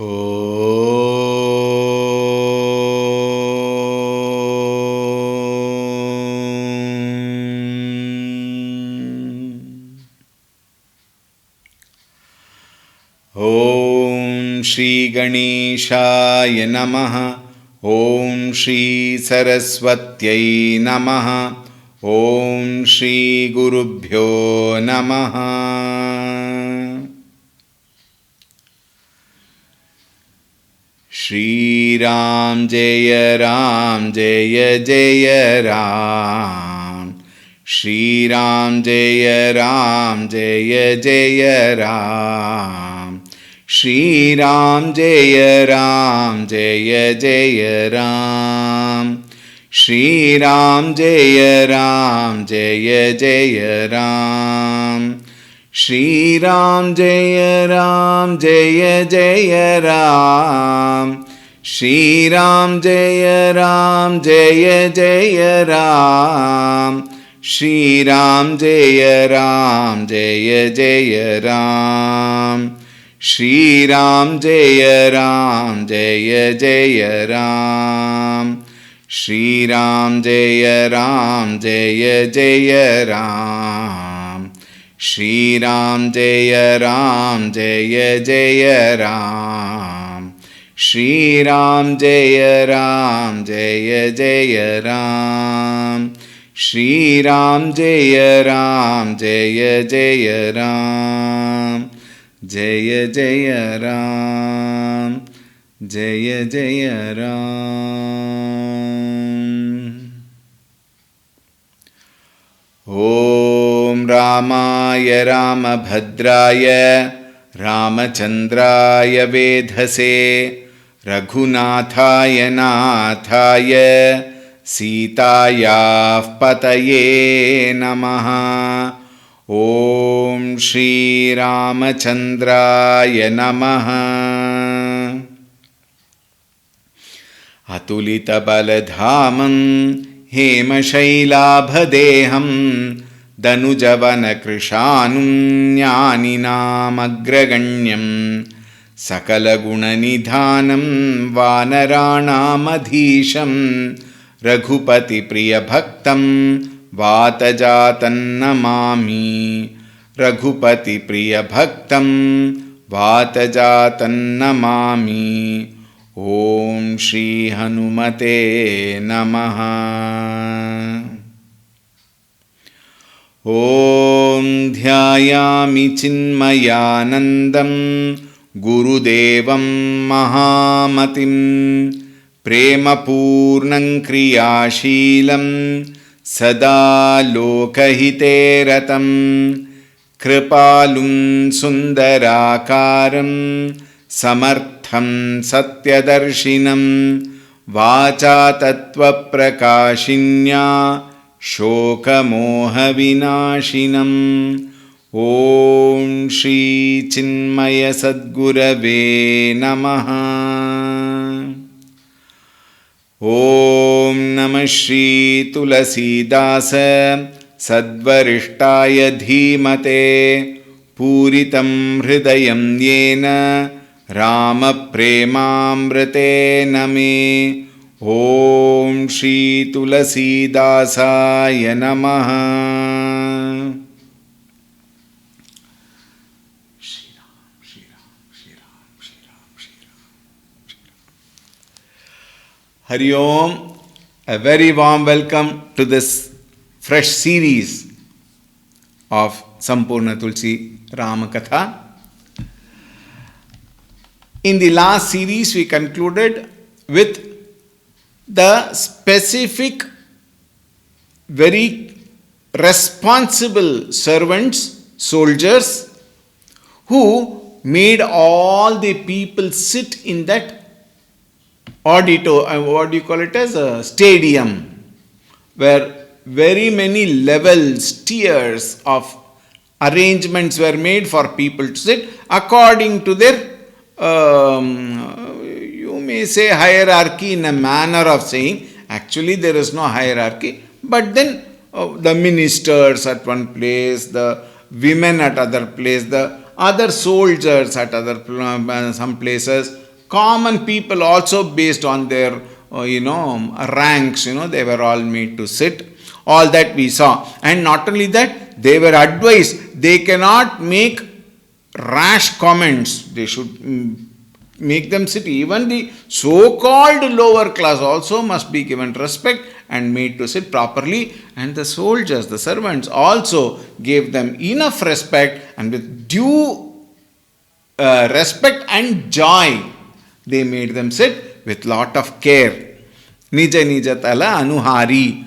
Om Shri Ganeshaya Namaha. Om Shri Saraswatyai Namaha. Om Shri Gurubhyo Namaha. Shri Ram Jaya Ram Jaya Jaya Ram. Shri Ram Jaya Ram Jaya Jaya Ram. Shri Ram Jaya Ram Jaya Jaya Ram. Shri Ram Jaya Ram Jaya Jaya Ram. Shri Ram Jaya Ram Jaya Jaya Ram. Shri Ram Jaya Ram Jaya Jaya Ram. Shri Ram Jaya Ram Jaya Jaya Ram. Shri Ram Jaya Ram Jaya Jaya Ram. Shri Ram Jaya Ram Jaya Jaya Ram. Shri Ram Jaya Ram Jaya Jaya Ram. Shri Ram Jaya Ram Jaya Jaya Ram. Shri Ram Jaya Ram Jaya Jaya Ram. Jaya Jaya Ram. Jaya Jaya Ram. Om Ramaya Ramabhadraya Ramachandraya Vedhase Raghunathaya Nathaya Sitayah Pataye Namaha. Om Shri Ramachandraya Namaha. Atulita Baladhamam Hemashailaabhadeham Danujavana Krishanum Jnaninam Agraganyam Sakala Gunanidhanam Vanaranam Adhisham Raghupati Priya Bhaktam Vatajatan Namami. Raghupati Priya Bhaktam Vatajatan Namami. Om Shri Hanumate Namaha. Om Dhyayami Chinmayanandam Gurudevam Mahamatim Prema Purnam Kriyashilam Sada Lokahite Ratam Kripalum Sundarakaram Samartham Satyadarshinam Vacha Tattva Prakashinya Shoka Moha Vinashinam. Om Shri Chinmaya Sadgurave Namaha. Om Namah Shri Tulsi Dasa Sadvarishtaya Dhimate Puritam Hridayam Yena Rama Premamrite Name. Om Shri Tulsi Dasaya Namaha. Shri Ram, Shri Ram, Shri Ram, Shri Ram, Shri Ram, Shri Ram. Hari Om, a very warm welcome to this fresh series of Sampurna Tulsi Rama Katha. In the last series, we concluded with the specific, very responsible servants, soldiers, who made all the people sit in that auditorium, what do you call it, as a stadium, where very many levels, tiers of arrangements were made for people to sit according to their you may say hierarchy in a manner of saying. Actually there is no hierarchy, but then the ministers at one place, the women at other place, the other soldiers at other some places, Common people also, based on their ranks, they were all made to sit. All that we saw. And not only that, they were advised, they cannot make rash comments. They should make them sit. Even the so-called lower class also must be given respect and made to sit properly. And the soldiers, the servants also gave them enough respect, and with due respect and joy, they made them sit with lot of care. Nija nija tala anuhari.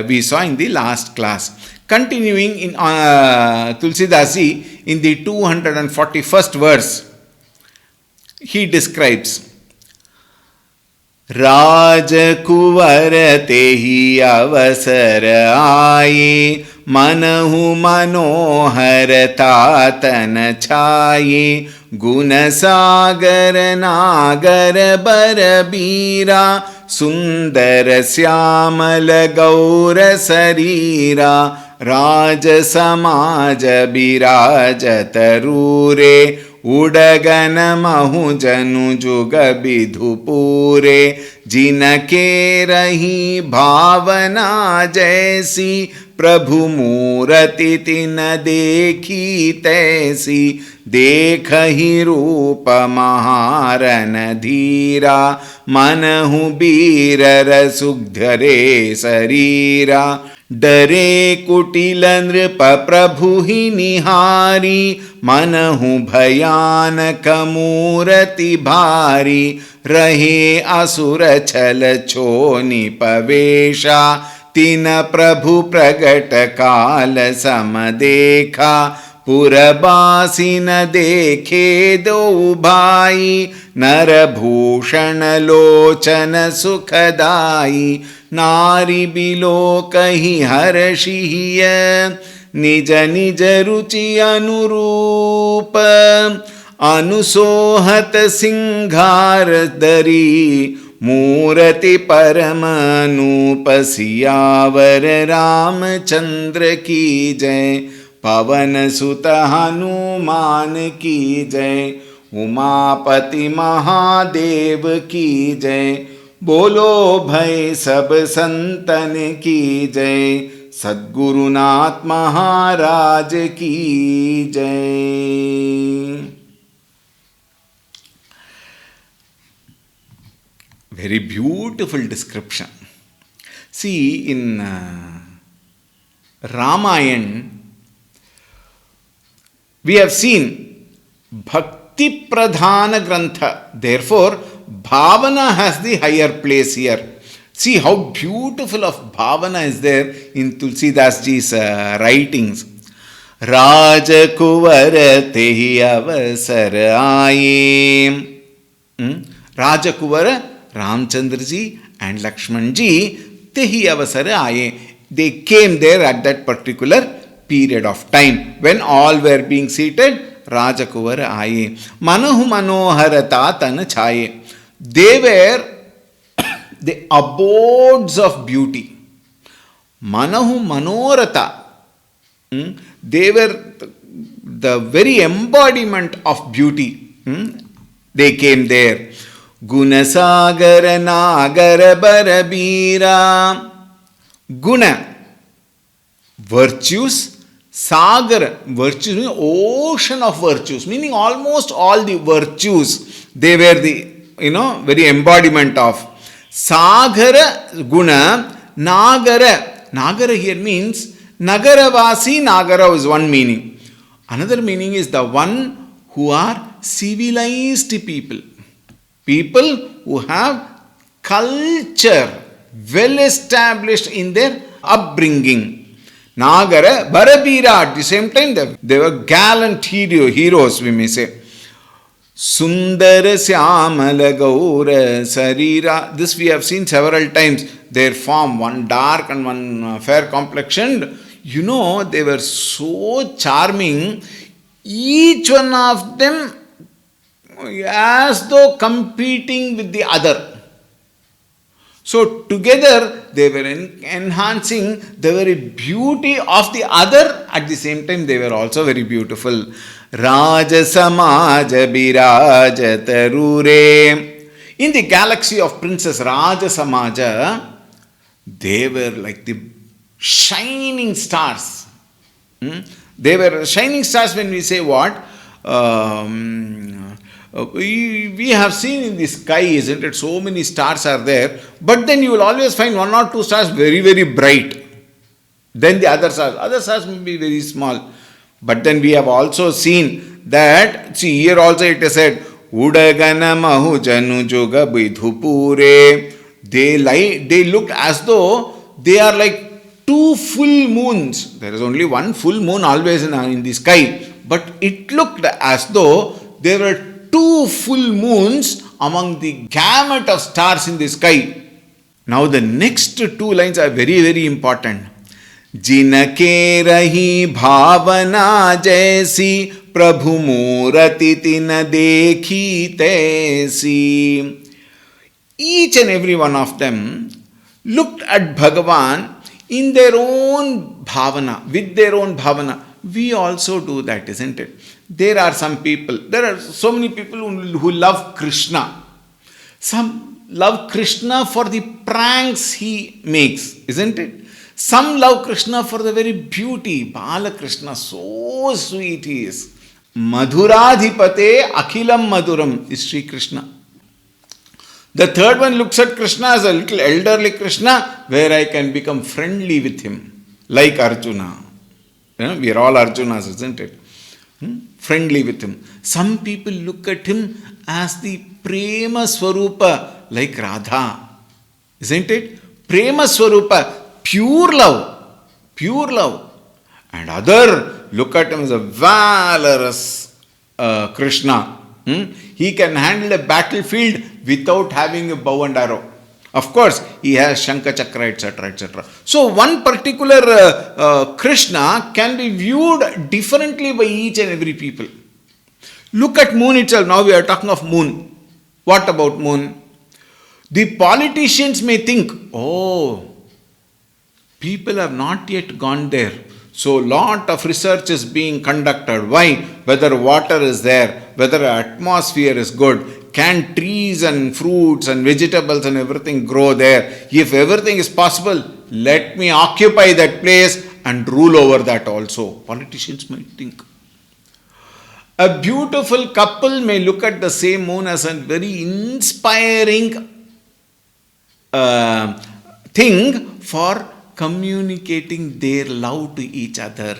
We saw in the last class. Continuing in Tulsidasi, in the 241st verse, he describes, Rajkuwar तेहि अवसर आये मनहु मनोहर तातन छाये गुण सागर नागर बर बीरा सुंदर श्यामल गौर शरीरा राज समाज बिराजत रूरे उडगन महु जनु जुग विधुपूरे जिनके रही भावना जैसी प्रभु मूरति तिन देखी तैसी देखहि रूप महारन धीरा मनहु बीर रसुधरे शरीरा डरे कुटिल नृप प्रभु ही निहारी मनहु भयानक मूरति भारी रहे असुर छल छोनि पवेशा तिन प्रभु प्रगट काल सम देखा पुरबासी न देखे दो भाई नरभूषण लोचन सुखदाई नारी बिलो कही हर्षिय निज निज रुचि अनुरूप अनुसोहत सिंगार दरी मूरति परम अनूप सियावर रामचंद्र की जय पवन सुत हनुमान की जय उमापति महादेव की जय बोलो भय सब संतन की जय सद्गुरुनाथ महाराज की जय. Very beautiful description. See, in Ramayana, we have seen Bhakti Pradhana Grantha. Therefore, Bhavana has the higher place here. See how beautiful of Bhavana is there in Tulsidas ji's writings. Rajakuvar tehi avasar aaye. Rajakuvar, Ramchandra ji and Lakshman ji, tehi avasar aaye. They came there at that particular period of time when all were being seated. Rajakuvar aaye. Manahu manoharata tan chaye. They were the abodes of beauty. Manahu manorata. They were the very embodiment of beauty. They came there. Gunasagar nagar barabira. Guna, virtues. Sagar, virtues meaning ocean of virtues, meaning almost all the virtues. They were the, very embodiment of. Sagara guna, nagara. Nagara here means Nagaravasi. Nagara is one meaning. Another meaning is the one who are civilized people. People who have culture well established in their upbringing. Nagara, Barabira, at the same time they were gallant heroes, we may say. Sundara Syamala Gaura Sarira. This we have seen several times. Their form, one dark and one fair complexioned. They were so charming. Each one of them as though competing with the other. So together they were enhancing the very beauty of the other. At the same time they were also very beautiful. Raja Samaja Biraja Tarure. In the galaxy of Princess Raja Samaja, they were like the shining stars. They were shining stars when we say what? We have seen in the sky, isn't it? So many stars are there, but then you will always find one or two stars very, very bright. Then the other stars may be very small. But then we have also seen that, see here also it is said, Udagana Mahu Janu Juga Bidhupure. They look as though they are like two full moons. There is only one full moon always in the sky, but it looked as though there were two full moons among the gamut of stars in the sky. Now the next two lines are very, very important. Jinake rahi bhavana jaisi prabhu murati tin dekhi taisi. Each and every one of them looked at Bhagavan in their own bhavana, with their own bhavana. We also do that, isn't it? There are some people, there are so many people who love Krishna. Some love Krishna for the pranks he makes, isn't it? Some love Krishna for the very beauty. Balakrishna, so sweet he is. Madhuradhipate Akhilam Madhuram is Sri Krishna. The third one looks at Krishna as a little elderly Krishna, where I can become friendly with him, like Arjuna. We are all Arjunas, isn't it? Friendly with him. Some people look at him as the Prema Swarupa, like Radha. Isn't it? Prema Swarupa, pure love. Pure love. And other look at him as a valorous Krishna. He can handle a battlefield without having a bow and arrow. Of course, he has Shankha Chakra, etc., etc. So, one particular Krishna can be viewed differently by each and every people. Look at moon itself. Now we are talking of moon. What about moon? The politicians may think, oh, people have not yet gone there. So, lot of research is being conducted. Why? Whether water is there, whether atmosphere is good. Can trees and fruits and vegetables and everything grow there? If everything is possible, let me occupy that place and rule over that also. Politicians might think. A beautiful couple may look at the same moon as a very inspiring thing for communicating their love to each other.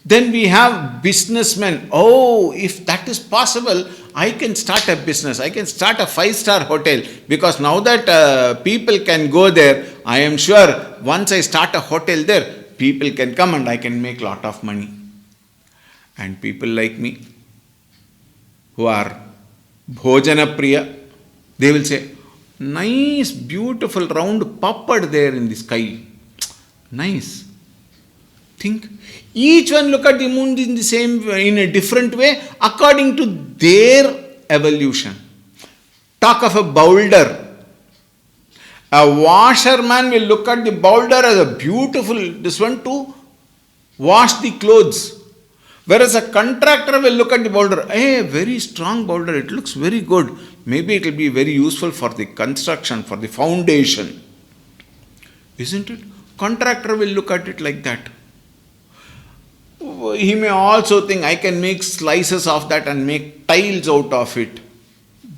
Then we have businessmen. Oh, if that is possible, I can start a business. I can start a 5-star hotel, because now that people can go there, I am sure once I start a hotel there, people can come and I can make a lot of money. And people like me, who are Bhojana Priya, they will say, nice, beautiful round puppet there in the sky. Nice. Think. Each one look at the moon in a different way according to their evolution. Talk of a boulder. A washerman will look at the boulder as a beautiful, this one to wash the clothes. Whereas a contractor will look at the boulder, hey, very strong boulder, it looks very good. Maybe it will be very useful for the construction, for the foundation. Isn't it? Contractor will look at it like that. He may also think, I can make slices of that and make tiles out of it.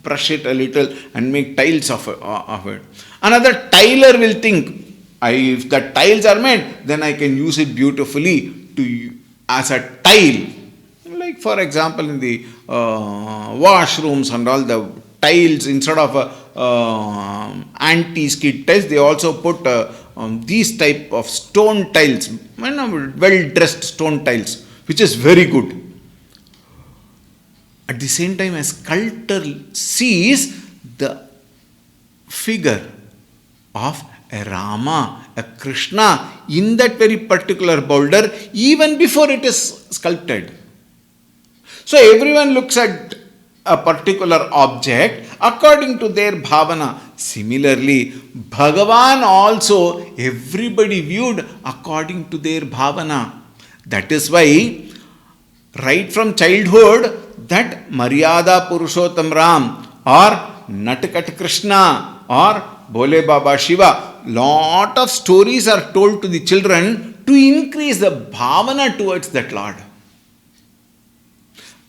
Brush it a little and make tiles of it. Another tiler will think, if the tiles are made, then I can use it beautifully as a tile. Like for example, in the washrooms and all, the tiles, instead of anti-skid tiles, they also put these type of stone tiles, well-dressed stone tiles, which is very good. At the same time, a sculptor sees the figure of a Rama, a Krishna in that very particular boulder even before it is sculpted. So everyone looks at a particular object according to their bhavana. Similarly, Bhagavan also everybody viewed according to their bhavana. That is why right from childhood that Maryada Purushottam Ram or Natkat Krishna or Bole Baba Shiva, lot of stories are told to the children to increase the bhavana towards that Lord.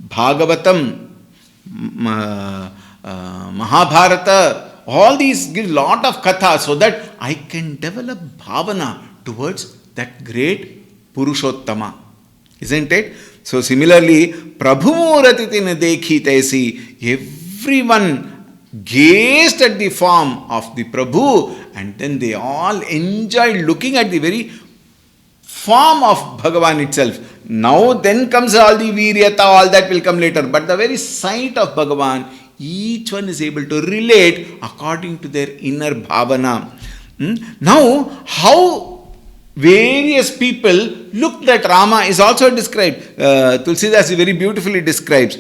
Bhagavatam, Mahabharata, all these give lot of katha so that I can develop bhavana towards that great Purushottama. Isn't it? So similarly, Prabhu Muratiti dekhi taisi, everyone gazed at the form of the Prabhu and then they all enjoyed looking at the very form of Bhagavan itself. Now then comes all the Viryata, all that will come later. But the very sight of Bhagavan, each one is able to relate according to their inner bhavana. Now, how various people looked at Rama is also described. Tulsidas very beautifully describes.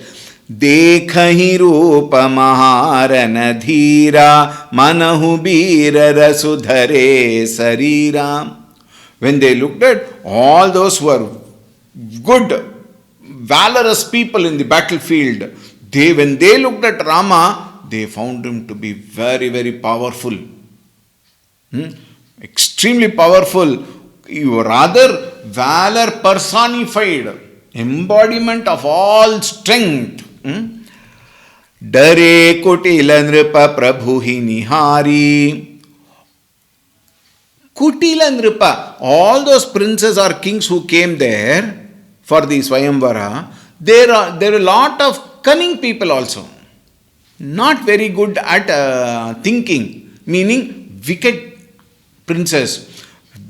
Dekhahi rupa maharana dhira manahu bira rasudhare sarira. When they looked at all those who were good, valorous people in the battlefield, when they looked at Rama, they found him to be very, very powerful. Extremely powerful. Rather, valor personified, embodiment of all strength. Dare kutila nripa prabhuhi nihari. Kutila Nripa, all those princes or kings who came there for the Swayamvara, there were a lot of cunning people also. Not very good at thinking, meaning wicked princes.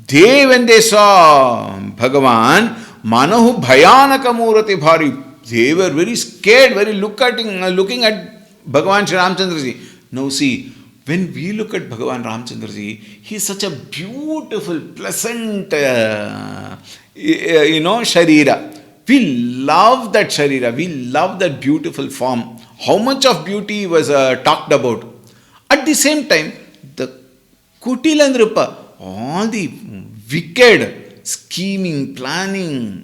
When they saw Bhagavan, Manahu Bhayanaka Murati Bhari, they were very scared, very looking at Bhagavan Shri Ramchandraji. Now see, when we look at Bhagavan Ramchandraji, he is such a beautiful, pleasant, sharira. We love that sharira. We love that beautiful form. How much of beauty was talked about. At the same time, the Kutila Nripa, all the wicked, scheming, planning,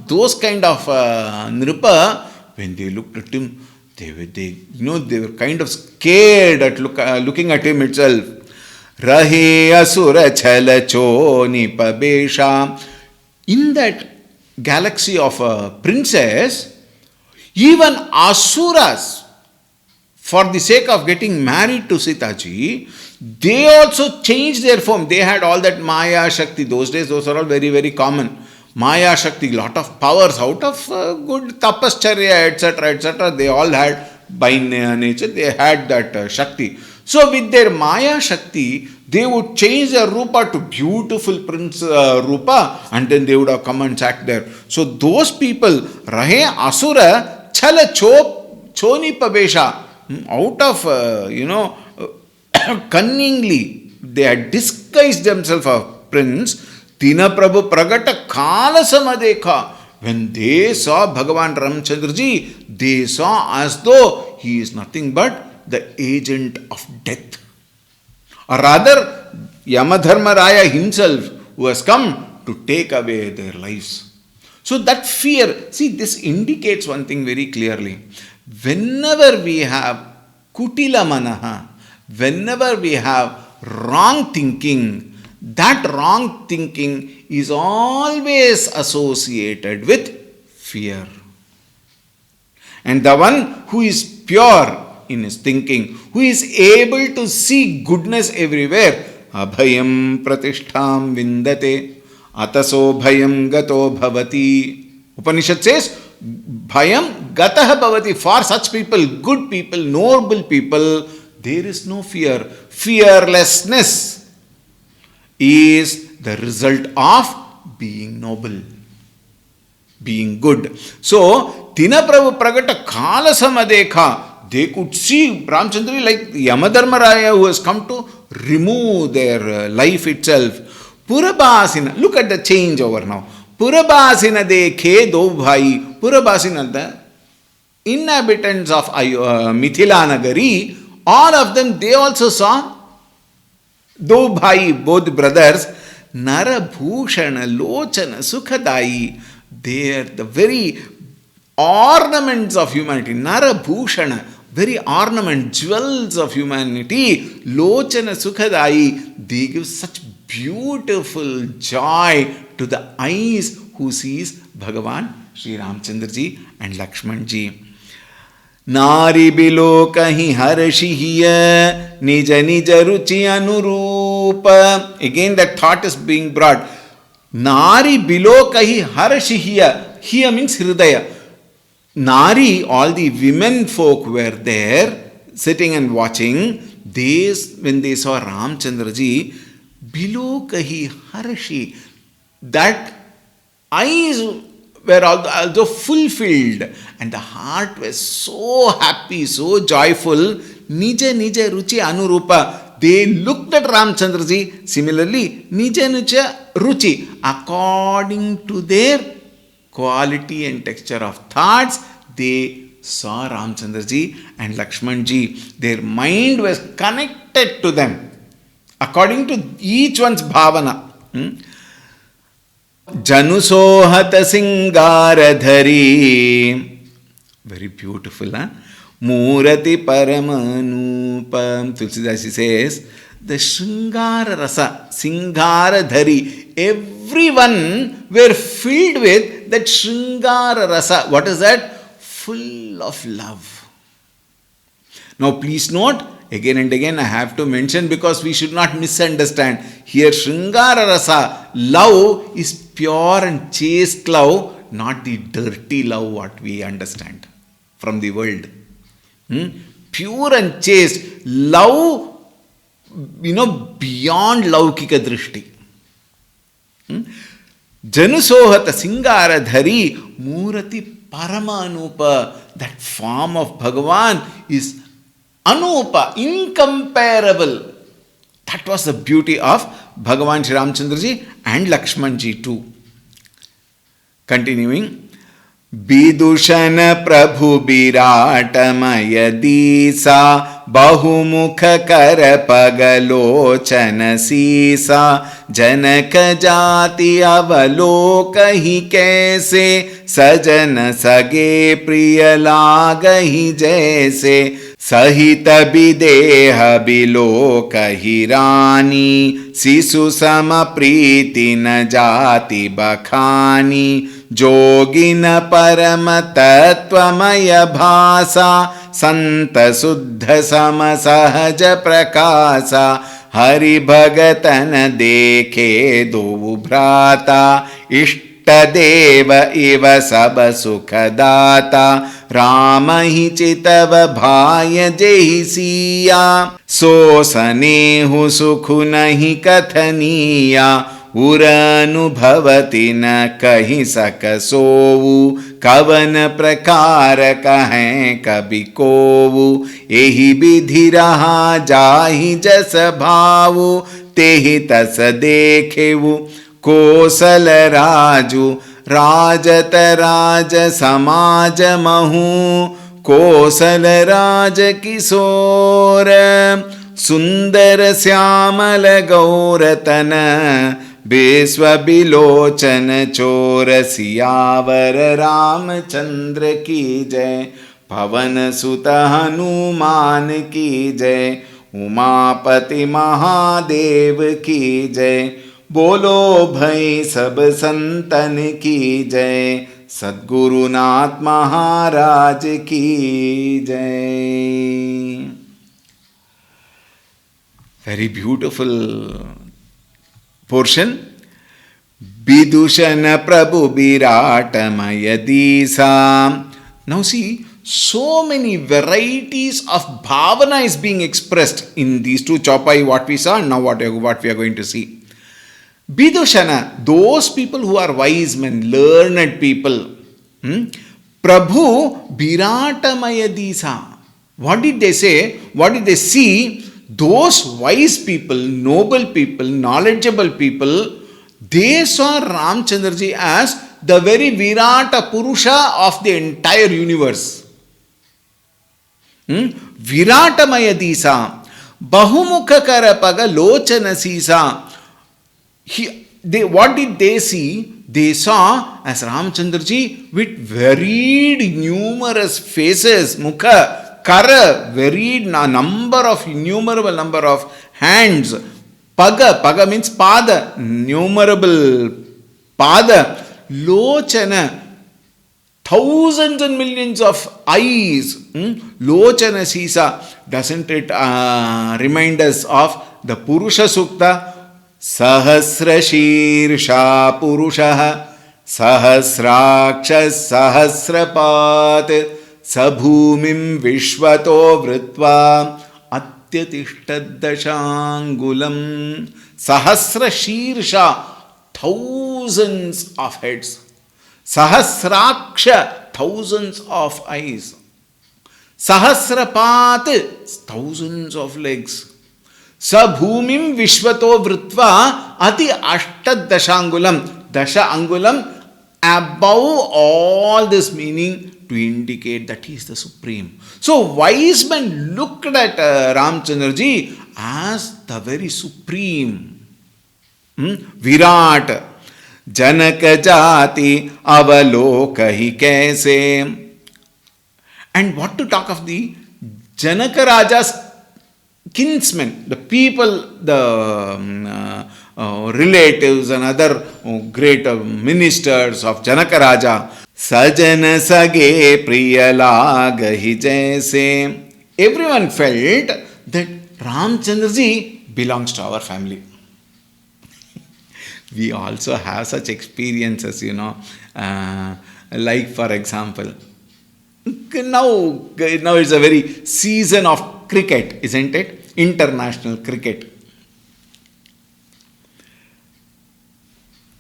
those kind of Nripa, when they looked at him, they were kind of scared at looking at him itself. Rahe asura chala choni pabesha. In that galaxy of princes, even asuras, for the sake of getting married to Sitaji, they also changed their form. They had all that Maya Shakti. Those days, those are all very, very common. Maya Shakti, lot of powers out of good tapascharya, etc. They all had, by nature, they had that Shakti. So with their Maya Shakti, they would change their Rupa to beautiful Prince Rupa and then they would have come and sat there. So those people, Rahe Asura, Chala Choni Pabesha, out of, cunningly, they had disguised themselves as prince. Tina Prabhu Pragata Kala Samadekha. When they saw Bhagavan Ramchandraji, they saw as though he is nothing but the agent of death. Or rather, Yamadharmaraya himself who has come to take away their lives. So that fear, see, this indicates one thing very clearly. Whenever we have Kutila Manaha, whenever we have wrong thinking, that wrong thinking is always associated with fear. And the one who is pure in his thinking, who is able to see goodness everywhere, abhayam pratishtham vindate, ataso bhayam gato bhavati. Upanishad says, bhayam gatah bhavati. For such people, good people, noble people, there is no fear. Fearlessness is the result of being noble, being good. So, Tina Prabhu Pragata Kala Samadekha, they could see Ramchandra like Yamadharmaraya who has come to remove their life itself. Purabhasina, look at the change over now. Purabhasina dekhe do bhai. Purabhasina, inhabitants of Mithila Nagari, all of them, they also saw, though bhai, both brothers, Narabhushana, Lochana, Sukhadai, they are the very ornaments of humanity. Narabhushana, very ornament, jewels of humanity. Lochana, Sukhadai, they give such beautiful joy to the eyes who sees Bhagavan Sri Ramchandra ji and Lakshman ji. नारी below कहीं हर्षि निज निज रुचि अनुरूप. Again that thought is being brought. Nari below kahi harashi here means hridaya. Nari, all the women folk were there sitting and watching. They, when they saw Ramchandra ji, below kahi harashi, that eyes were also fulfilled and the heart was so happy, so joyful. Nija nija ruchi anurupa. They looked at Ramchandra ji similarly. Nija nija ruchi. According to their quality and texture of thoughts, they saw Ramchandra ji and Lakshman ji. Their mind was connected to them according to each one's bhavana. Janusohat Singaradhari. Very beautiful, huh? Murati Paramanupam. Tulsi says, the Shringara Rasa, Singaradhari, everyone were filled with that Shringara Rasa. What is that? Full of love. Now please note, again and again I have to mention because we should not misunderstand. Here Shringara Rasa, love is pure and chaste love, not the dirty love what we understand from the world. Pure and chaste love, beyond laukika drishti. Janusohata Singara Dhari Murati Paramanupa. That form of Bhagavan is Anupa, incomparable. That was the beauty of Bhagavan Sri Ramchandra ji and Lakshman ji too. Continuing. Bidushan Prabhu Biratamaya Disa Bahumukha Karapagalochana Sisa Janaka Jati Avalokahi Kaise Sajana Sage Priya Lagahi Jaise Sahita Bideha Bilokahi Rani Sisu Sama Priti Na Jati Bakhani Jogina Parama Tattvamaya Bhasa Santa Suddha Sama Sahaja Prakasa Hari Bhagatana Dekhe Dovu Bhrata Ishtadeva Iva Saba Sukhadata Rama hi Chitava Bhaya Jehi Siya So Sanehu Sukhu Nahi Kathaniya उरानुभवति न कहीं सकसोवु कवन प्रकार कहें कभी कोवु एहि विधि रहा जाहि जस भावु तेहि तस देखेवु कोसल राजु राजत राज समाज महु कोसल राज किशोर सुंदर श्यामल गौरतन विश्व बिलोचन चोर सियावर रामचंद्र की जय पवन सुत हनुमान की जय उमापति महादेव की जय बोलो भई सब संतन की जय सद्गुरुनाथ महाराज की जय. Very beautiful portion. Bidushana Prabhu Biratamaya Disa. Now see, so many varieties of bhavana is being expressed in these two chopai, what we saw and now what we are going to see. Bidushana, those people who are wise men, learned people. Prabhu Biratamaya Disa. What did they say? What did they see? Those wise people, noble people, knowledgeable people, they saw Ramchandra ji as the very Virata Purusha of the entire universe. Viratamaya Disa, Bahumukha Karapaga Lochana Sisa. What did they see? They saw as Ramchandraji with varied numerous faces, mukha, kara, varied innumerable number of hands. Paga means pada, innumerable pada. Lochana, thousands and millions of eyes. Lochana Sisa, doesn't it remind us of the Purusha Sukta? Sahasrashirsha Purusha Sahasraksha Sahasrapat Sabhumim Vishvato Vritva Atyatishtaddashangulam. Sahasrashirsha, thousands of heads. Sahasraksha, thousands of eyes. Sahasrapat, thousands of legs. Sabhumim Vishvato Vritva Ati Ashtadashangulam. Dasha Angulam, above all this, meaning to indicate that he is the supreme. So wise men looked at Ramchandraji as the very supreme. Virat Janaka Jati Avalokahi Kaise. And what to talk of the Janaka Raja's kinsmen, the people, the relatives and other great ministers of Janaka Raja. Sajana Sage Priyalagahi Jaise. Everyone felt that Ramchandraji belongs to our family. We also have such experiences, like for example, now it's a very season of cricket, isn't it? International cricket.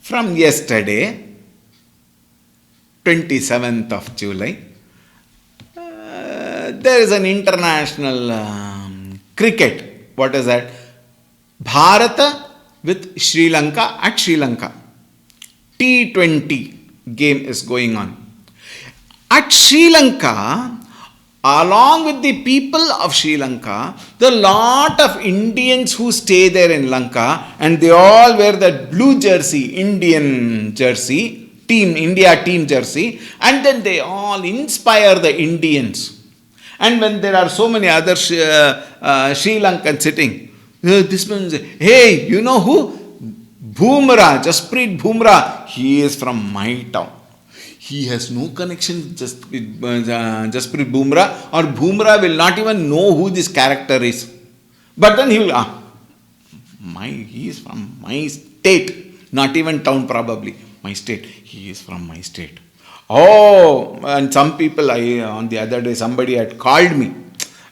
From yesterday, 27th of July, there is an international cricket. What is that? Bharata with Sri Lanka at Sri Lanka. T20 game is going on. At Sri Lanka, along with the people of Sri Lanka, the lot of Indians who stay there in Lanka, and they all wear that blue jersey, Indian jersey, India team jersey, and then they all inspire the Indians. And when there are so many other Sri Lankans sitting, this man says, hey, you know who? Bumrah, Jasprit Bumrah, he is from my town. He has no connection with Jasprit Bumrah, or Bumrah will not even know who this character is. But then he will, he is from my state, not even town probably, my state. He is from my state. Oh, and some people, on the other day, somebody had called me.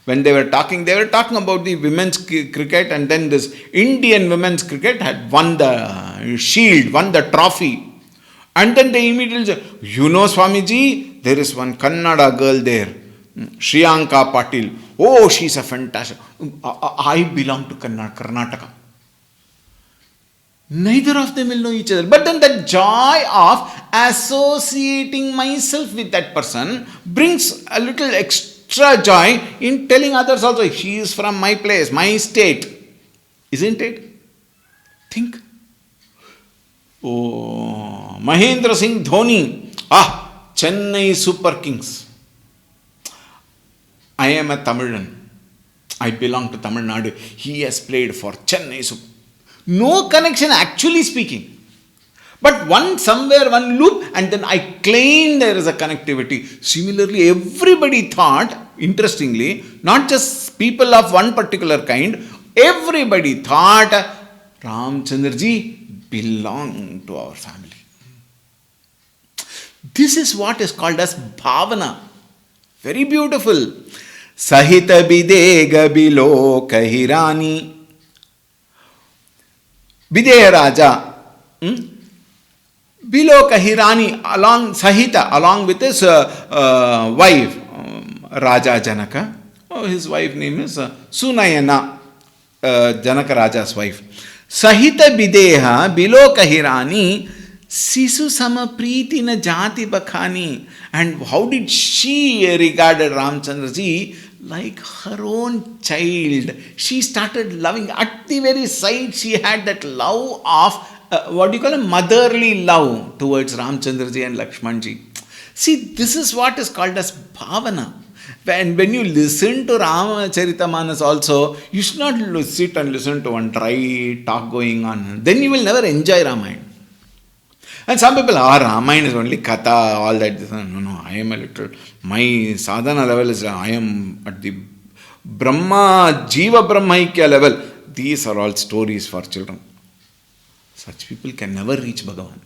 When they were talking about the women's cricket, and then this Indian women's cricket had won the shield, won the trophy. And then they immediately say, Swamiji, there is one Kannada girl there, Shriyanka Patil. Oh, she's a fantastic. I belong to Karnataka. Neither of them will know each other. But then the joy of associating myself with that person brings a little extra joy in telling others also, she is from my place, my state. Isn't it? Think. Oh, Mahendra Singh Dhoni. Chennai Super Kings. I am a Tamilan. I belong to Tamil Nadu. He has played for Chennai Super. No connection actually speaking. But one loop, and then I claim there is a connectivity. Similarly, everybody thought, interestingly, not just people of one particular kind, everybody thought Ramchandraji belonged to our family. This is what is called as bhavana. Very beautiful. Sahita bidega bilo kahirani. Videha Raja, below Kahirani, along with his wife, Raja Janaka. His wife name is Sunayana, Janaka Raja's wife. Sahita Videha, below Kahirani, Sisu Samapriti na Jati Bakhani. And how did she regarded Ramchandraji like her own child. She started loving. At the very sight, she had that love of, motherly love towards Ramchandraji and Lakshmanji. See, this is what is called as bhavana. When you listen to Ramacharita also, you should not sit and listen to one dry talk going on. Then you will never enjoy Ramayana. And some people, Ramayana is only Katha, all that. No, I am a little, my sadhana level is, I am at the Brahma, Jiva Brahmaikya level. These are all stories for children. Such people can never reach Bhagavan.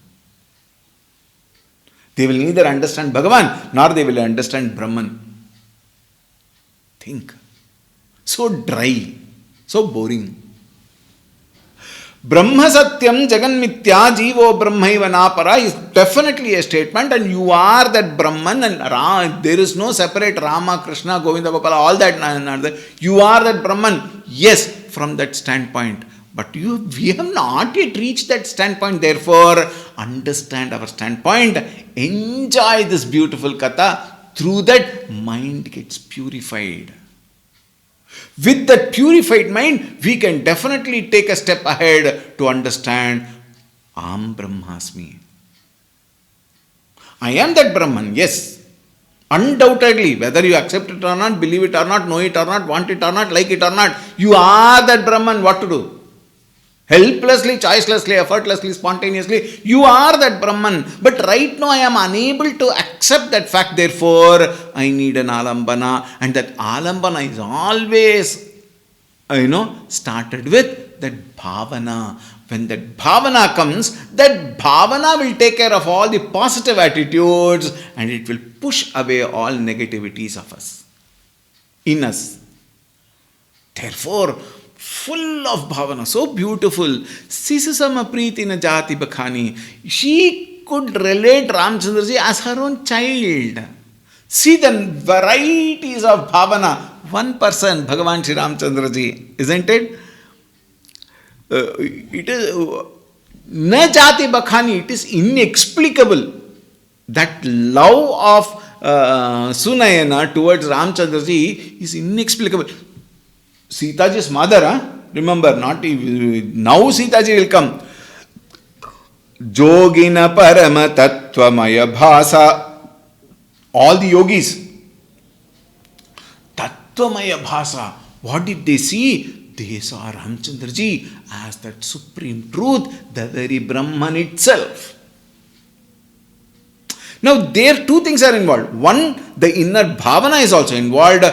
They will neither understand Bhagavan, nor they will understand Brahman. Think. So dry, so boring. Brahma Satyam Jagan Mithya Jivo Brahmaiva Napara is definitely a statement, and you are that Brahman, and there is no separate Rama, Krishna, Govinda, Gopala, all that. You are that Brahman. Yes, from that standpoint. But we have not yet reached that standpoint. Therefore, understand our standpoint. Enjoy this beautiful katha. Through that, mind gets purified. With that purified mind, we can definitely take a step ahead to understand Am Brahmasmi. I am that Brahman, yes. Undoubtedly, whether you accept it or not, believe it or not, know it or not, want it or not, like it or not, you are that Brahman. What to do? Helplessly, choicelessly, effortlessly, spontaneously, you are that Brahman. But right now I am unable to accept that fact. Therefore, I need an alambana. And that alambana is always, started with that bhavana. When that bhavana comes, that bhavana will take care of all the positive attitudes and it will push away all negativities of us, in us. Therefore, full of bhavana, so beautiful. Sisasama Pritina Jati Bakhani. She could relate Ramchandraji as her own child. See the varieties of bhavana. One person, Bhagavan Shri Ramchandraji, isn't it? It is na jati bakhani. It is inexplicable. That love of Sunayana towards Ramchandraji is inexplicable. Sitaji's mother, remember, not now Sitaji will come. Jogina Parama Tattvamaya Bhasa. All the yogis. Tattvamaya Bhasa. What did they see? They saw Ramchandraji as that supreme truth, the very Brahman itself. Now, there two things are involved. One, the inner bhavana is also involved.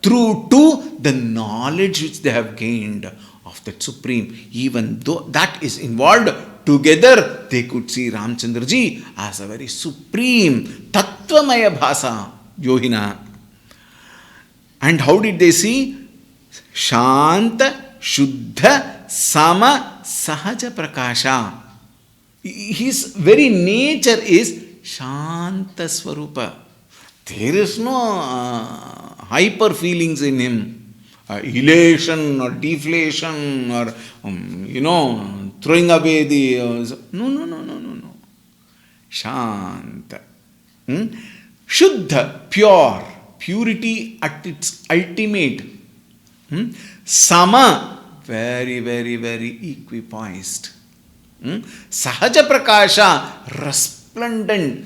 Through two, the knowledge which they have gained of that supreme. Even though that is involved, together they could see Ramchandraji as a very supreme Tattvamaya Bhasa Yohina. And how did they see? Shanta, Shuddha, Sama, Sahaja Prakasha. His very nature is Shanta Swarupa. There is no hyper feelings in him. Elation or deflation or, throwing away the... No. Shanta. Shuddha, pure. Purity at its ultimate. Sama, very, very, very equipoised. Sahaja Prakasha, resplendent.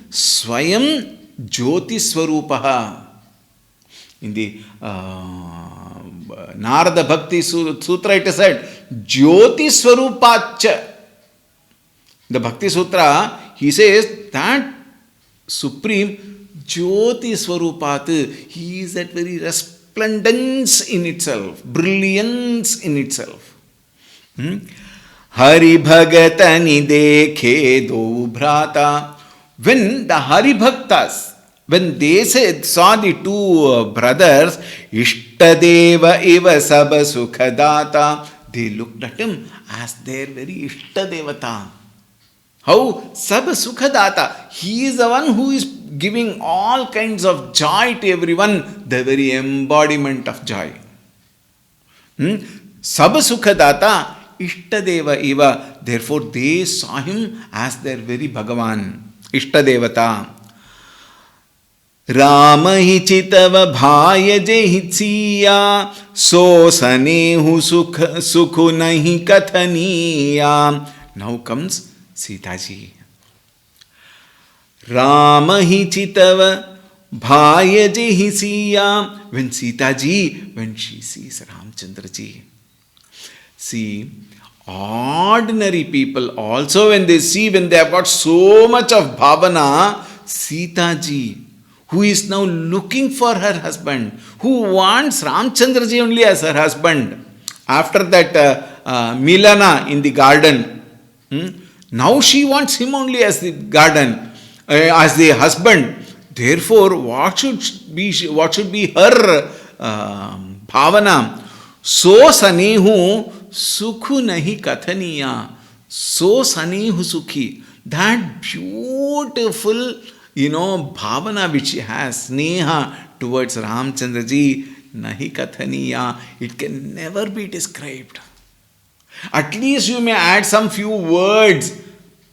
Swayam Jyoti Swarupaha. In the Narada Bhakti Sutra it is said, Jyoti Swarupacha. The Bhakti Sutra, he says that Supreme Jyoti Swarupat, he is that very resplendence in itself, brilliance in itself. Hari Bhagatani Dekhe Do Bhrata. When the Hari Bhaktas, when they saw the two brothers, Ishtadeva Eva Sabha Sukhadata, they looked at him as their very Ishtadevata. How? Sabha Sukhadata. He is the one who is giving all kinds of joy to everyone, the very embodiment of joy. Sabha Sukhadata, Ishtadeva Eva. Therefore, they saw him as their very Bhagavan, Ishtadevata. Ram ही चितव भाय जेहिया, सो सनेहु सुख सुख नहीं कथनिया. Now comes Sita ji. Ram hi chitav bhaya ji siya. When Sita ji, when she sees Ramchandra ji. See, ordinary people also when they see, when they have got so much of bhavana, Sita ji, who is now looking for her husband, who wants Ramchandra ji only as her husband, after that Milana in the garden, now she wants him only as the garden, as the husband. Therefore, what should be her bhavana? So sanehu sukhu nahi kathaniya. So sanehu sukhi. That beautiful, bhavana which she has, sneha towards Ramchandra ji, nahi kathaniya. It can never be described. At least you may add some few words,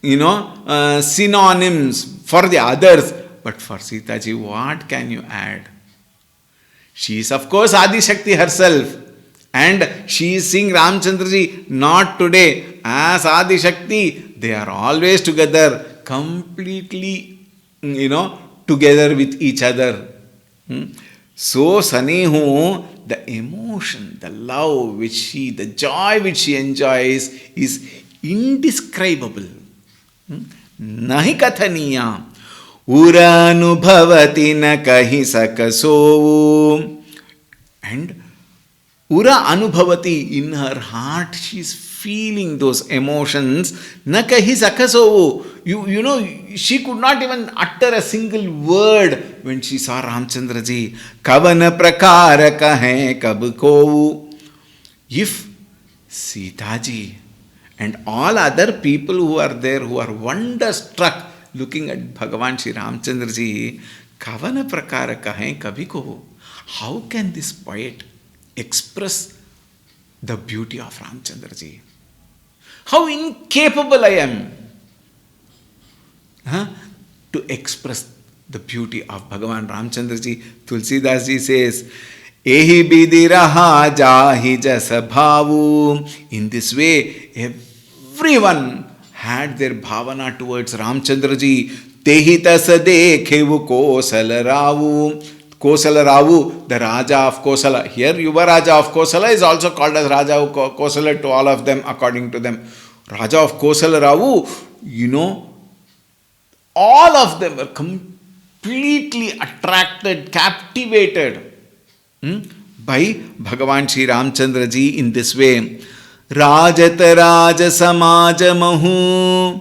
synonyms for the others. But for Sita ji, what can you add? She is of course Adi Shakti herself. And she is seeing Ramchandra ji not today as Adi Shakti. They are always together, completely, together with each other. So Sanehu, the emotion, the love the joy which she enjoys is indescribable. Nahi kathaniya. Ura anubhavati na kahi sakasovu. And Ura anubhavati, in her heart she is feeling those emotions. Na kahi sakasovu. She could not even utter a single word when she saw Ramchandra ji. Kavana prakara kahe kab kovu. If Sita ji and all other people who are there, who are wonderstruck looking at Bhagavan Shri Ramchandra ji, kavana prakara kahe kabhi kovu. How can this poet express the beauty of Ramchandra ji? How incapable I am to express the beauty of Bhagavan Ramchandra ji. Tulsi Das ji says, Ehi bidi raha jahi jasa bhavu. In this way, everyone had their bhavana towards Ramchandra ji. Tehi tas dekhevu Kosala Ravu. Kosala Ravu, the Raja of Kosala. Here, Yuva Raja of Kosala is also called as Raja of Kosala to all of them, according to them. Raja of Kosala Ravu, all of them were completely attracted, captivated by Bhagavan Shri Ramchandra ji in this way. Rajat Raja Samaja Mahu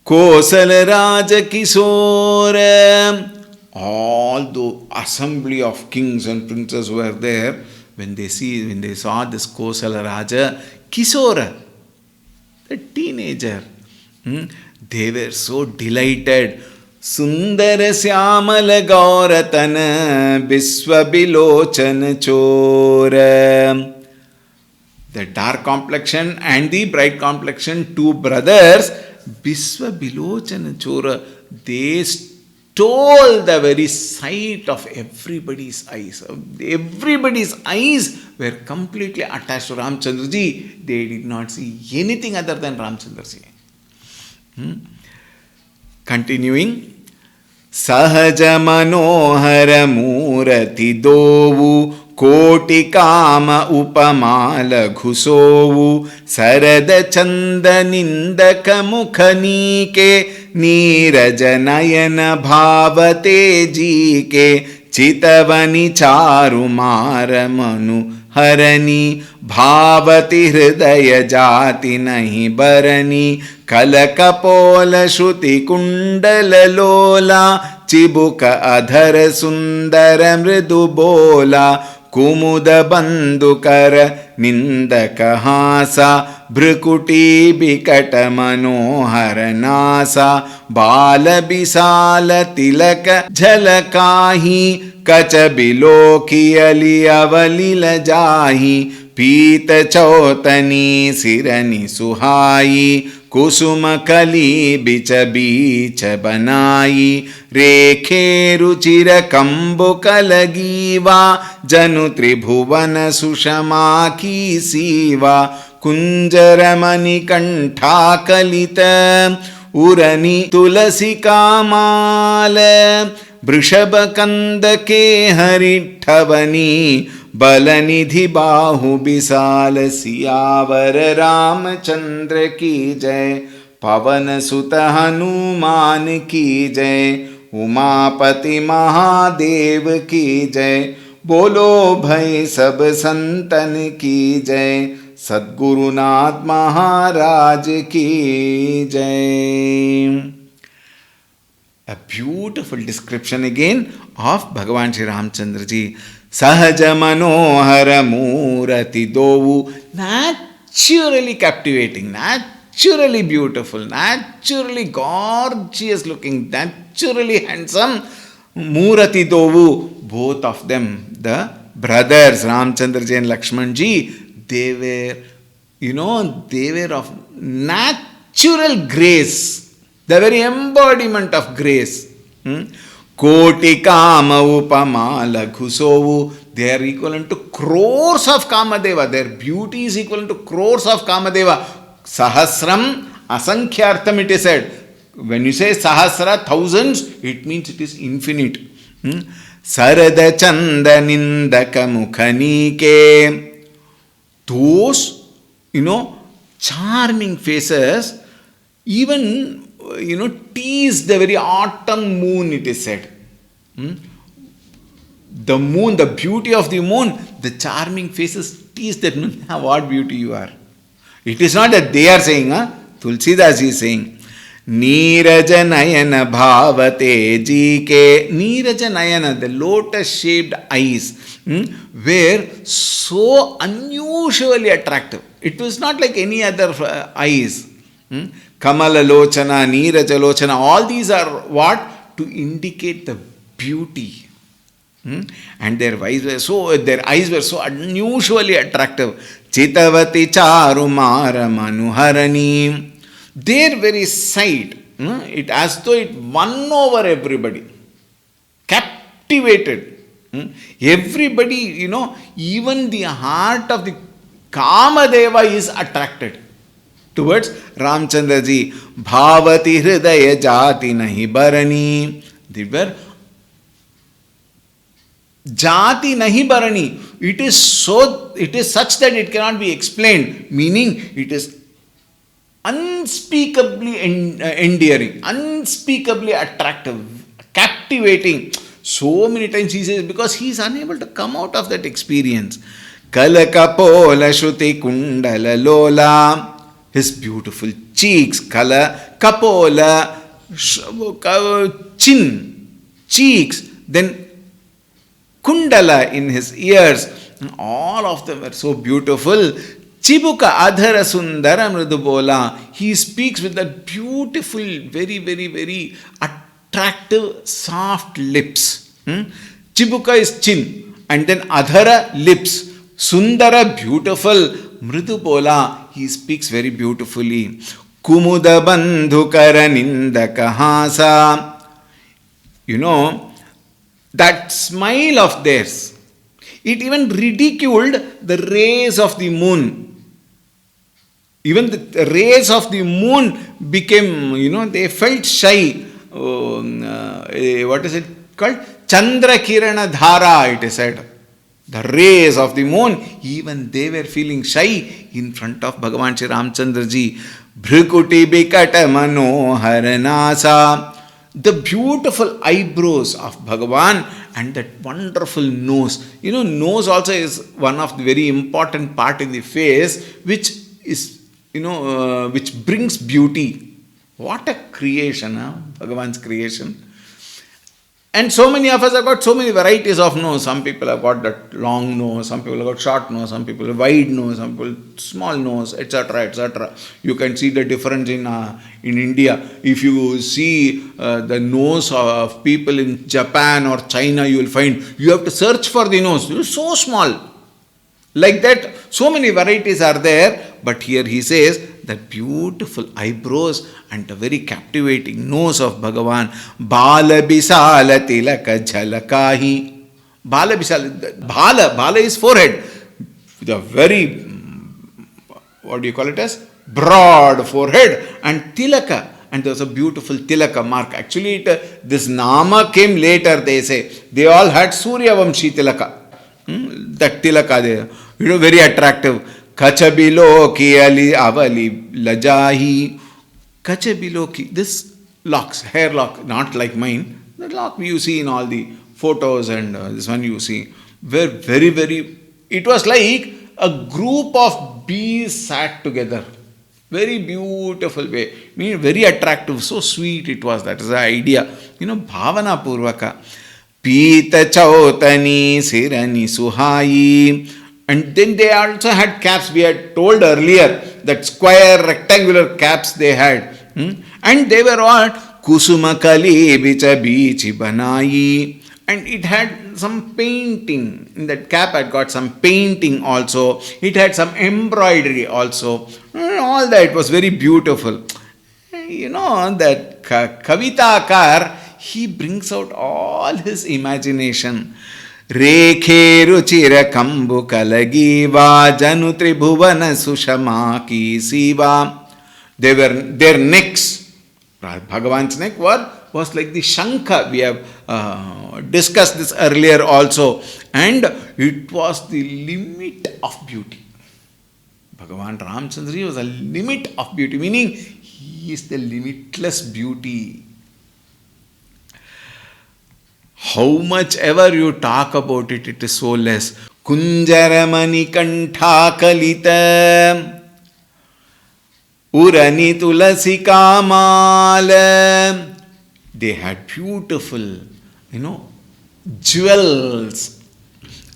Kosala Raja Kisora. All the assembly of kings and princes who were there, when they saw this Kosala Raja Kisora, the teenager, they were so delighted. Sundara Syamala Gauratana Biswa Bilochana Chora. The dark complexion and the bright complexion, two brothers, Biswa Bilochana Chora, they stole the very sight of everybody's eyes. Everybody's eyes were completely attached to Ramchandra ji. They did not see anything other than Ramchandra ji. Continuing. Sahaja manohara murati dovu Koti kama upamala ghusovu Sarada chanda nindaka mukhanike Niraja nayana bhavate jike Chitavani charu mara manu harani Bhavati hridaya jati nahi barani Kalakapola shruti kundala lola Chibuka adhara sundara mridu bola Kumuda bandukara nindaka hasa Bhrukuti bikata manohara nasa Bala bisala tilaka jhalakahi Kacha biloki ali avalila jahi Pita chautani sirani suhai कुसुम कली बिच बीच बनाई रेखे रुचिर कंबुक लगीवा जनु त्रिभुवन सुषमा की सीवा कुंजर मणिकंठा कलित उरनी तुलसी कामाल वृषभ कंद के हरिठवनी बलनिधि बाहु विशाल सियावर रामचंद्र की जय पवन सुत हनुमान की जय उमापति महादेव की जय बोलो भाई सब संतन की जय सद्गुरुनाथ महाराज की जय. A beautiful description again of Bhagavan Shri Ramchandra ji. Sahaj manohar murati dovu, naturally captivating, naturally beautiful, naturally gorgeous looking, naturally handsome. Murati dovu, both of them, the brothers Ramchandra ji and Lakshman ji, they were, they were of natural grace. The very embodiment of grace. Koti kama upama laghusovu. They are equivalent to crores of Kamadeva. Their beauty is equivalent to crores of Kamadeva. Sahasram asankhyaartham it is said. When you say sahasra, thousands, it means it is infinite. Sarada chanda nindaka mukhanike. Those, charming faces, even teased the very autumn moon, it is said. The moon, the beauty of the moon, the charming faces teased that moon. What beauty you are. It is not that they are saying, Tulsi Das is saying, Neeraja Nayana Bhavate Jike. Neeraja Nayana, the lotus shaped eyes, were so unusually attractive. It was not like any other eyes. Kamala Lochana, Neeraja Lochana, all these are what? To indicate the beauty. And their eyes were so unusually attractive. Chitavati Charumara Manuharani. Their very sight, it as though it won over everybody. Captivated. Everybody, even the heart of the Kamadeva is attracted towards Ramchandra ji. Bhavati hridaya jati nahi barani. They were jati nahi barani. It is such that it cannot be explained. Meaning, it is unspeakably endearing, unspeakably attractive, captivating. So many times he says, because he is unable to come out of that experience. Kalakapola shruti kundala lola. His beautiful cheeks, kala, kapola, chin, cheeks, then kundala in his ears. All of them were so beautiful. Chibuka adhara sundara mridubola. He speaks with that beautiful, very, very, very attractive, soft lips. Chibuka is chin. And then adhara, lips. Sundara, beautiful. Mridubola, he speaks very beautifully. Kumuda bandhukara nindaka hasa. That smile of theirs, it even ridiculed the rays of the moon. Even the rays of the moon became, they felt shy. What is it called? Chandra Kirana Dhara, it is said. The rays of the moon, even they were feeling shy in front of Bhagavan Shri Ramchandra ji. Bhrikuti Bikata Manohar Nasa. The beautiful eyebrows of Bhagavan and that wonderful nose. Nose also is one of the very important part in the face, which is, which brings beauty. What a creation, Bhagavan's creation. And so many of us have got so many varieties of nose. Some people have got that long nose, some people have got short nose, some people have wide nose, some people small nose, etc., etc. You can see the difference in India. If you see the nose of people in Japan or China, you will find you have to search for the nose. It is so small. Like that, so many varieties are there. But here he says the beautiful eyebrows and the very captivating nose of Bhagavan. Bala Bisala Tilaka Jhalakahi. Bala Bisala. Bala is forehead. The very, what do you call it as? Broad forehead and tilaka. And there was a beautiful tilaka mark. Actually, this nama came later, they say. They all had Surya Vamshi tilaka. That tilaka there. Very attractive. Kachabiloki ali avali lajahi. Kachabiloki. This locks, hair lock, not like mine. The lock you see in all the photos and this one you see. Were very, very, it was like a group of bees sat together. Very beautiful way. Very attractive. So sweet it was. That is the idea. Bhavana Purvaka. Pita Chautani Sirani Suhai. And then they also had caps. We had told earlier that square rectangular caps they had. And they were all Kusuma Kali Bicha Bichi Banai. And it had some painting. In that cap had got some painting also. It had some embroidery also. All that was very beautiful. That Kavita Akar, he brings out all his imagination. Rekhe ruchira kambu kalagiva janu tribhuvana sushamaki siva. Their necks, Bhagavan's neck was like the Shankha. We have discussed this earlier also. And it was the limit of beauty. Bhagavan Ramchandra was a limit of beauty, meaning he is the limitless beauty. How much ever you talk about it, it is so less. Kunjaramani Kantha Kalita Urani Tulsi Kamala. They had beautiful, jewels.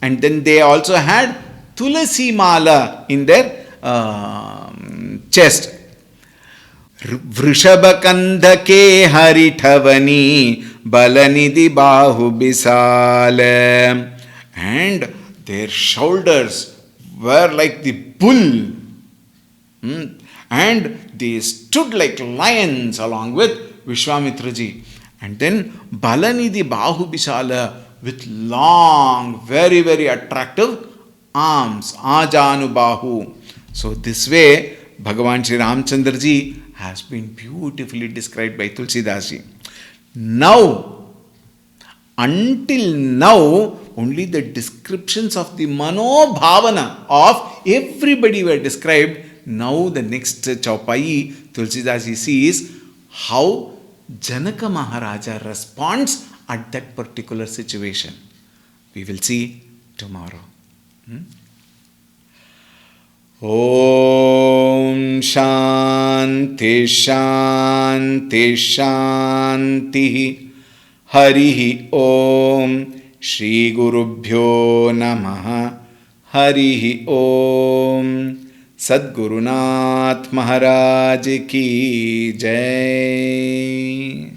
And then they also had Tulsi Mala in their chest. Vrishabakanda ke harithavani balanidhi bahu bisala. And their shoulders were like the bull. And they stood like lions along with Vishwamitraji. And then Balanidhi Bahu Bisala with long, very, very attractive arms. Ajanu Bahu. So this way, Bhagavan Sri Ramchandra ji has been beautifully described by Tulsi Das ji. Now, until now, only the descriptions of the Mano-Bhavana of everybody were described. Now the next Chaupai, Tulsi Das ji sees how Janaka Maharaja responds at that particular situation. We will see tomorrow. Om Shanti Shanti Shanti Harihi Om Shri Gurubhyo Namaha Harihi Om Sadgurunath Maharaj Ki Jai.